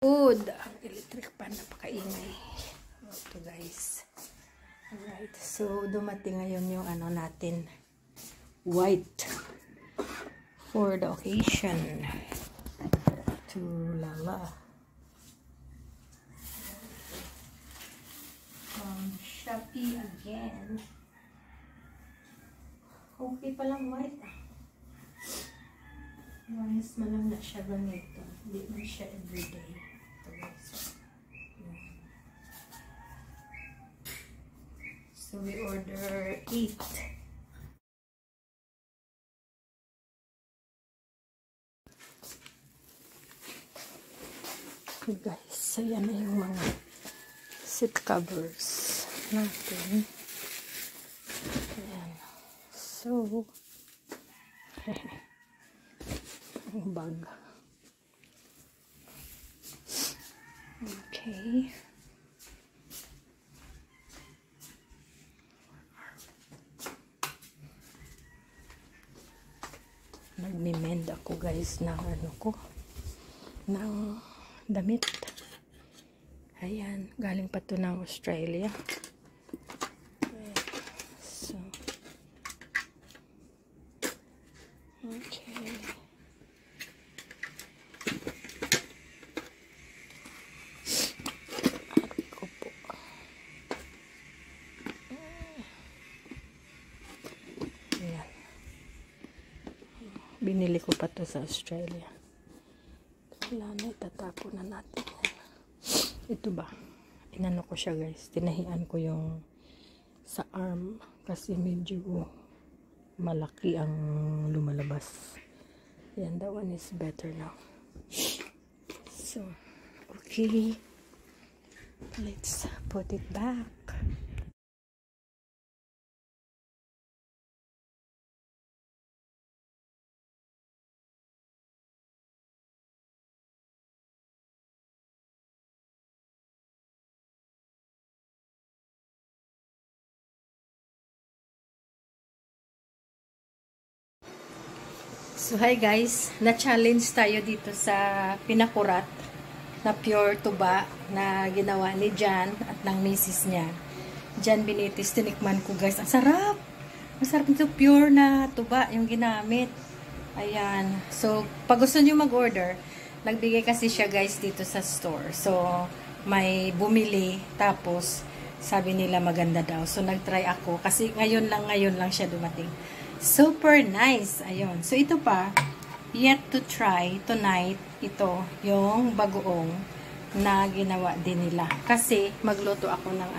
Food. Ang electric pan, napakaingay. Ito guys. Alright. So, dumating ngayon yung ano natin. White. For the occasion. Lala. Shopee again. Okay pa lang white ah. Ayos man lang na siya ganito. Hindi man siya everyday. So we order 8. Okay guys, so yan na yung mga seat covers natin. Ayan. So, ang bag. Okay. Nagme-mend ako guys ng ano ko, ng damit. Ayan, galing pa to ng Australia. Ayan. So, okay. Ako po. Ayan. Binili ko pa to sa Australia. Wala na, itatapon na natin. Ito ba? Inano ko siya guys. Tinahian ko yung sa arm kasi medyo malaki ang lumalabas. Yan, that one is better now. So, okay. Let's put it back. So, hi guys. Na-challenge tayo dito sa pinakurat na pure tuba na ginawa ni Jan at ng misis niya. Jan Binitis, tinikman ko guys. Ang sarap! Masarap nito, pure na tuba yung ginamit. Ayan. So, pag gusto nyo mag-order, nagbigay kasi siya guys dito sa store. So, may bumili. Tapos, sabi nila maganda daw. So, nag-try ako. Kasi ngayon lang siya dumating. Super nice. Ayun. So, ito pa, yet to try tonight, ito, yung bagoong na ginawa din nila. Kasi, magluto ako ng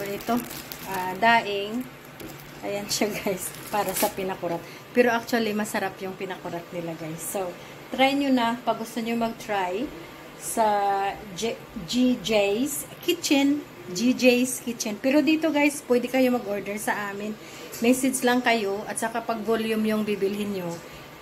ito, daing. Ayan siya, guys, para sa pinakurat. Pero, actually, masarap yung pinakurat nila, guys. So, try nyo na, pag gusto nyo mag-try, sa GJ's Kitchen. GJ's Kitchen. Pero dito guys, pwede kayo mag-order sa amin. Message lang kayo at saka pag volume yung bibilhin nyo,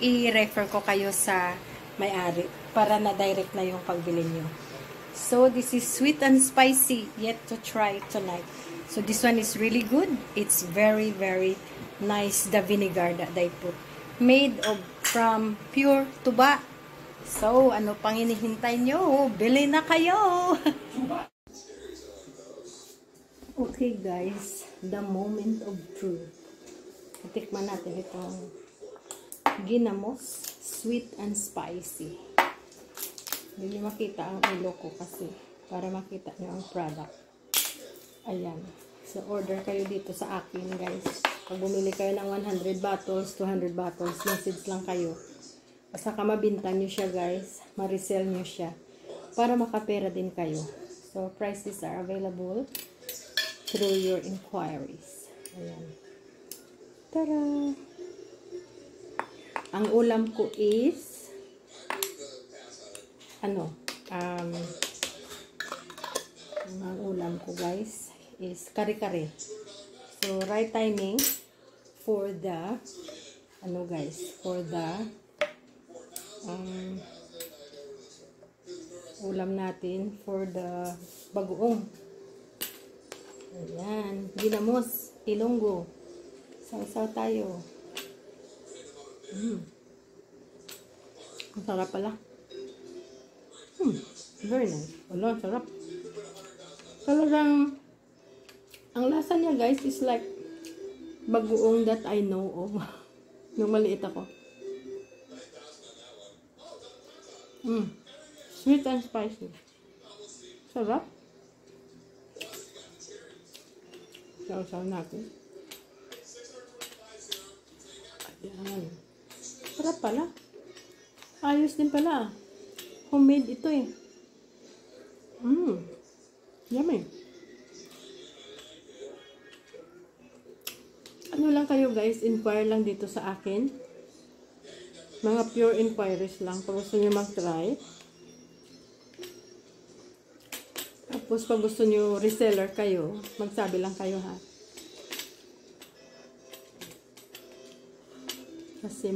i-refer ko kayo sa may-ari para na direct na yung pagbili nyo. So, this is sweet and spicy yet to try tonight. So, this one is really good. It's very, very nice, the vinegar that they put. Made from pure tuba. So, ano pang hinihintay nyo? Bili na kayo! Okay guys, the moment of truth. Tikman natin itong ginamos, sweet and spicy. Hindi nyo makita ang ulo ko kasi para makita nyo ang product. Ayan. So, order kayo dito sa akin guys. Pag bumili kayo ng 100 bottles, 200 bottles, message lang kayo. Saka mabinta nyo siya guys. Maresell nyo siya. Para makapera din kayo. So, prices are available through your inquiries. Ayan. Tara! Ang ulam ko is ang ulam ko guys is kare-kare. So, right timing for the for the ulam natin for the bagoong. Ayan. Ginamos. Ilonggo. Saw-saw tayo. Ang sarap pala. Very nice. Wala, sarap. Talagang, ang lasa niya guys is like bagoong that I know of. Nung maliit ako. Sweet and spicy. Sarap. Saw natin. Ayan. Sarap pala. Ayos din pala. Homemade ito eh. Yummy. Ano lang kayo guys, inquire lang dito sa akin. Mga pure inquiries lang. Pag gusto nyo mag-try. Tapos pag gusto nyo reseller kayo, magsabi lang kayo ha. Kasi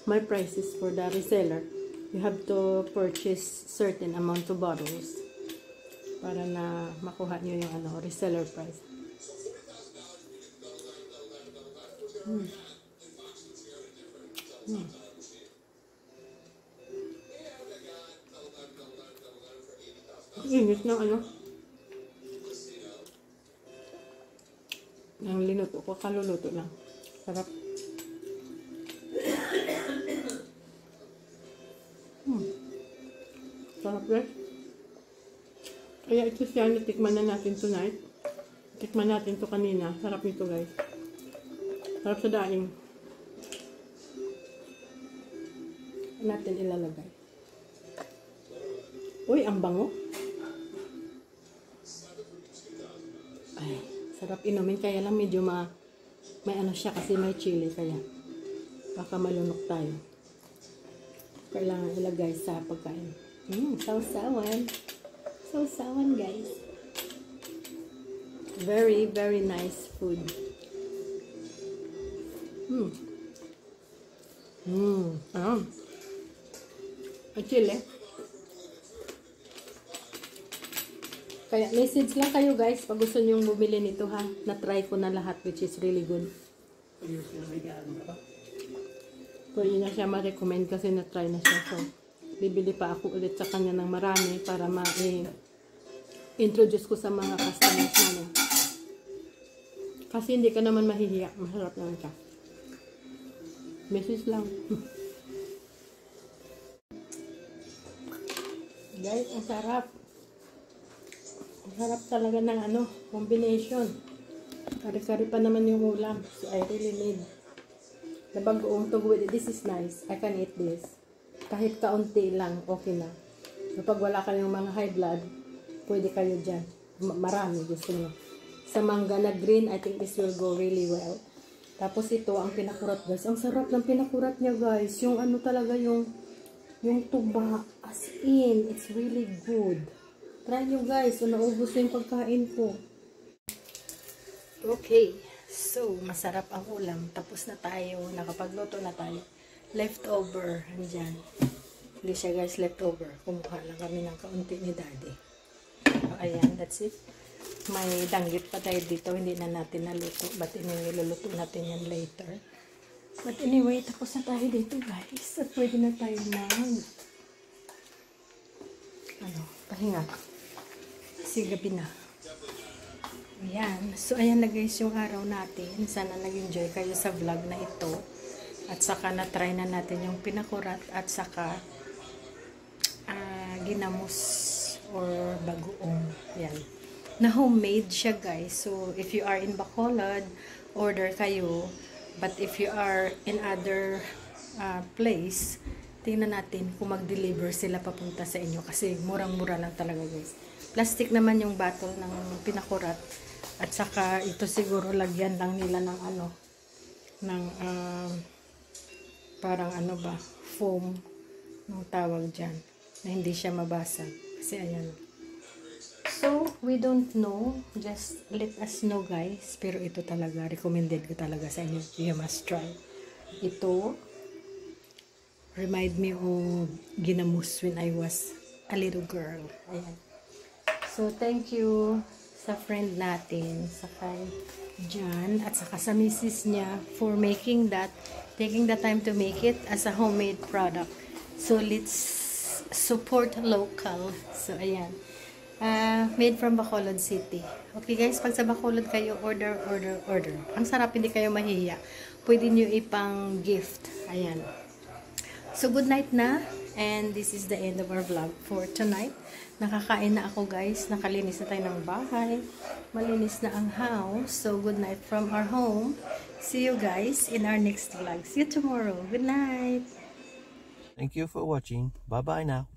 may prices for the reseller. You have to purchase certain amount of bottles para na makuha nyo yung reseller price. Init ng ang linuto ko, kaluluto lang. Sarap. Sarap guys. Kaya ito siya, natikman na natin tonight. Tikman natin to kanina. Sarap nito guys. Sarap sa daing. Natin ilalagay. Uy, ang bango. Ay, sarap inumin. Kaya lang medyo may siya kasi may chili. Kaya baka malunok tayo. Kailangan ilagay sa pagkain. Sausawan. Sausawan guys. Very, very nice food. Chili. Kaya message lang kayo guys pag gusto nyong bumili nito ha. Na-try ko na lahat which is really good. Pwede na siya ma-recommend kasi na-try na siya. So, bibili pa ako ulit sa kanya ng marami para ma-introduce ko sa mga customers namin. Kasi hindi ka naman mahihiya. Masarap naman siya. Message lang. Guys, ang sarap. Ang sarap talaga ng combination. Kari-kari pa naman yung ulam. So, I really need the bagoong to go with it. This is nice. I can eat this. Kahit kaunti lang, okay na. Kapag wala kayong mga high blood, pwede kayo dyan. Marami gusto nyo. Sa mangga na green, I think this will go really well. Tapos ito, ang pinakurat guys. Ang sarap ng pinakurat niya guys. Yung talaga yung tuba. As in, it's really good. Try nyo guys. So, naubos na yung pagkain ko. Okay. So, masarap ang ulam. Tapos na tayo. Nakapagluto na tayo. Leftover. Andyan. Hindi siya guys leftover. Kumuha lang kami ng kaunti ni daddy. So, ayan. That's it. May danggit pa tayo dito. Hindi na natin naluto. But niluluto natin yan later. But anyway, tapos na tayo dito guys. At pwede na tayo pahinga. Kasi gabi na. Ayan. So, ayan na guys yung araw natin. Sana nag-enjoy kayo sa vlog na ito. At saka na-try na natin yung pinakurat at saka ginamos or bagoong. Yan. Na homemade siya guys. So, if you are in Bacolod, order kayo. But if you are in other place, tingnan natin kung mag-deliver sila papunta sa inyo. Kasi murang-mura lang talaga guys. Plastic naman yung bottle ng pinakurat. At saka ito siguro lagyan lang nila ng parang foam ng tawag dyan. Na hindi siya mabasag. Kasi ayan. So, we don't know. Just let us know guys. Pero ito talaga, recommended ko talaga sa inyo. You must try. Ito, remind me of ginamos when I was a little girl. Ayan. So, thank you sa friend natin, sa kay John, at saka sa misis niya for making that. taking the time to make it as a homemade product. So let's support local. So ayan. Made from Bacolod City. Okay guys, pag sa Bacolod kayo, order. Ang sarap, hindi kayo mahiya. Pwede nyo ipang gift. Ayan. So good night na. And this is the end of our vlog for tonight. Nakakain na ako guys. Nakalinis na tayo ng bahay. Malinis na ang house. So good night from our home. See you guys in our next vlog. See you tomorrow. Good night. Thank you for watching. Bye-bye now.